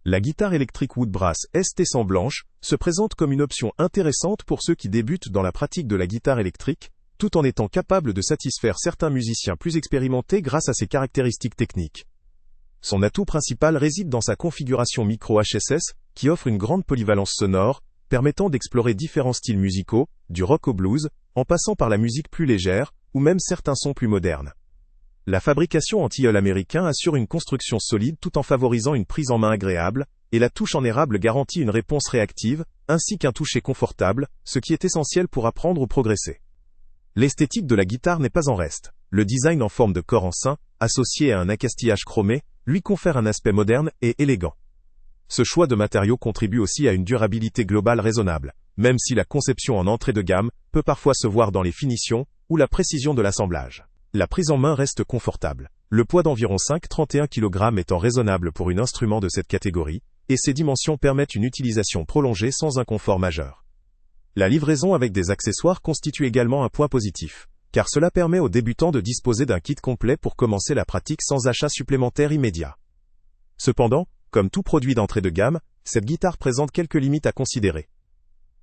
La guitare électrique Woodbrass ST100 blanche se présente comme une option intéressante pour ceux qui débutent dans la pratique de la guitare électrique, tout en étant capable de satisfaire certains musiciens plus expérimentés grâce à ses caractéristiques techniques. Son atout principal réside dans sa configuration micro HSS, qui offre une grande polyvalence sonore, permettant d'explorer différents styles musicaux, du rock au blues, en passant par la musique plus légère, ou même certains sons plus modernes. La fabrication en tilleul américain assure une construction solide tout en favorisant une prise en main agréable, et la touche en érable garantit une réponse réactive, ainsi qu'un toucher confortable, ce qui est essentiel pour apprendre ou progresser. L'esthétique de la guitare n'est pas en reste. Le design en forme de corps en sein, associé à un accastillage chromé, lui confère un aspect moderne et élégant. Ce choix de matériaux contribue aussi à une durabilité globale raisonnable, même si la conception en entrée de gamme peut parfois se voir dans les finitions ou la précision de l'assemblage. La prise en main reste confortable. Le poids d'environ 5,31 kg étant raisonnable pour un instrument de cette catégorie, et ses dimensions permettent une utilisation prolongée sans inconfort majeur. La livraison avec des accessoires constitue également un point positif, car cela permet aux débutants de disposer d'un kit complet pour commencer la pratique sans achat supplémentaire immédiat. Cependant, comme tout produit d'entrée de gamme, cette guitare présente quelques limites à considérer.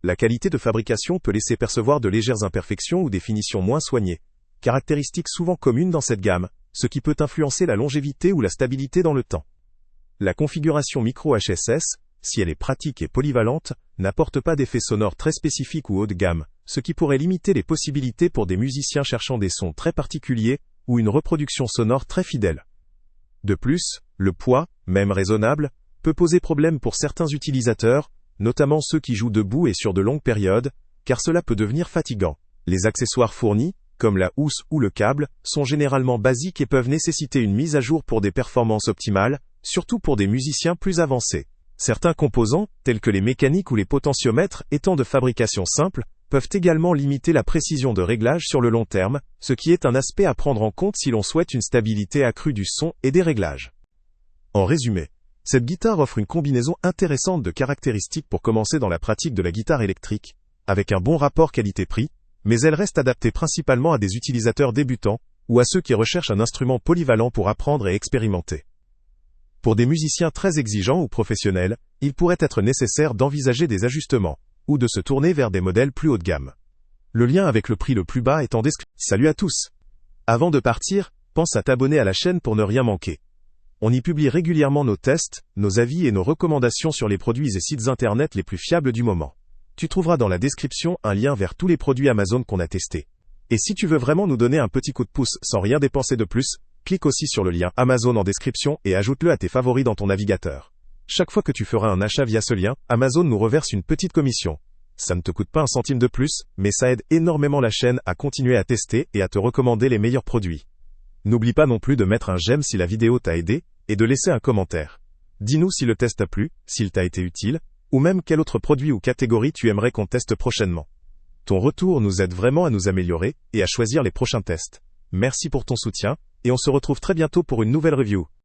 La qualité de fabrication peut laisser percevoir de légères imperfections ou des finitions moins soignées, caractéristiques souvent communes dans cette gamme, ce qui peut influencer la longévité ou la stabilité dans le temps. La configuration micro HSS, si elle est pratique et polyvalente, n'apporte pas d'effet sonore très spécifique ou haut de gamme, ce qui pourrait limiter les possibilités pour des musiciens cherchant des sons très particuliers ou une reproduction sonore très fidèle. De plus, le poids, même raisonnable, peut poser problème pour certains utilisateurs, notamment ceux qui jouent debout et sur de longues périodes, car cela peut devenir fatigant. Les accessoires fournis, comme la housse ou le câble, sont généralement basiques et peuvent nécessiter une mise à jour pour des performances optimales, surtout pour des musiciens plus avancés. Certains composants, tels que les mécaniques ou les potentiomètres étant de fabrication simple, peuvent également limiter la précision de réglage sur le long terme, ce qui est un aspect à prendre en compte si l'on souhaite une stabilité accrue du son et des réglages. En résumé, cette guitare offre une combinaison intéressante de caractéristiques pour commencer dans la pratique de la guitare électrique, avec un bon rapport qualité-prix, mais elle reste adaptée principalement à des utilisateurs débutants, ou à ceux qui recherchent un instrument polyvalent pour apprendre et expérimenter. Pour des musiciens très exigeants ou professionnels, il pourrait être nécessaire d'envisager des ajustements, ou de se tourner vers des modèles plus haut de gamme. Le lien avec le prix le plus bas est en description. Salut à tous! Avant de partir, pense à t'abonner à la chaîne pour ne rien manquer. On y publie régulièrement nos tests, nos avis et nos recommandations sur les produits et sites internet les plus fiables du moment. Tu trouveras dans la description un lien vers tous les produits Amazon qu'on a testés. Et si tu veux vraiment nous donner un petit coup de pouce sans rien dépenser de plus, clique aussi sur le lien Amazon en description et ajoute-le à tes favoris dans ton navigateur. Chaque fois que tu feras un achat via ce lien, Amazon nous reverse une petite commission. Ça ne te coûte pas un centime de plus, mais ça aide énormément la chaîne à continuer à tester et à te recommander les meilleurs produits. N'oublie pas non plus de mettre un j'aime si la vidéo t'a aidé, et de laisser un commentaire. Dis-nous si le test t'a plu, s'il t'a été utile, ou même quel autre produit ou catégorie tu aimerais qu'on teste prochainement. Ton retour nous aide vraiment à nous améliorer et à choisir les prochains tests. Merci pour ton soutien, et on se retrouve très bientôt pour une nouvelle review.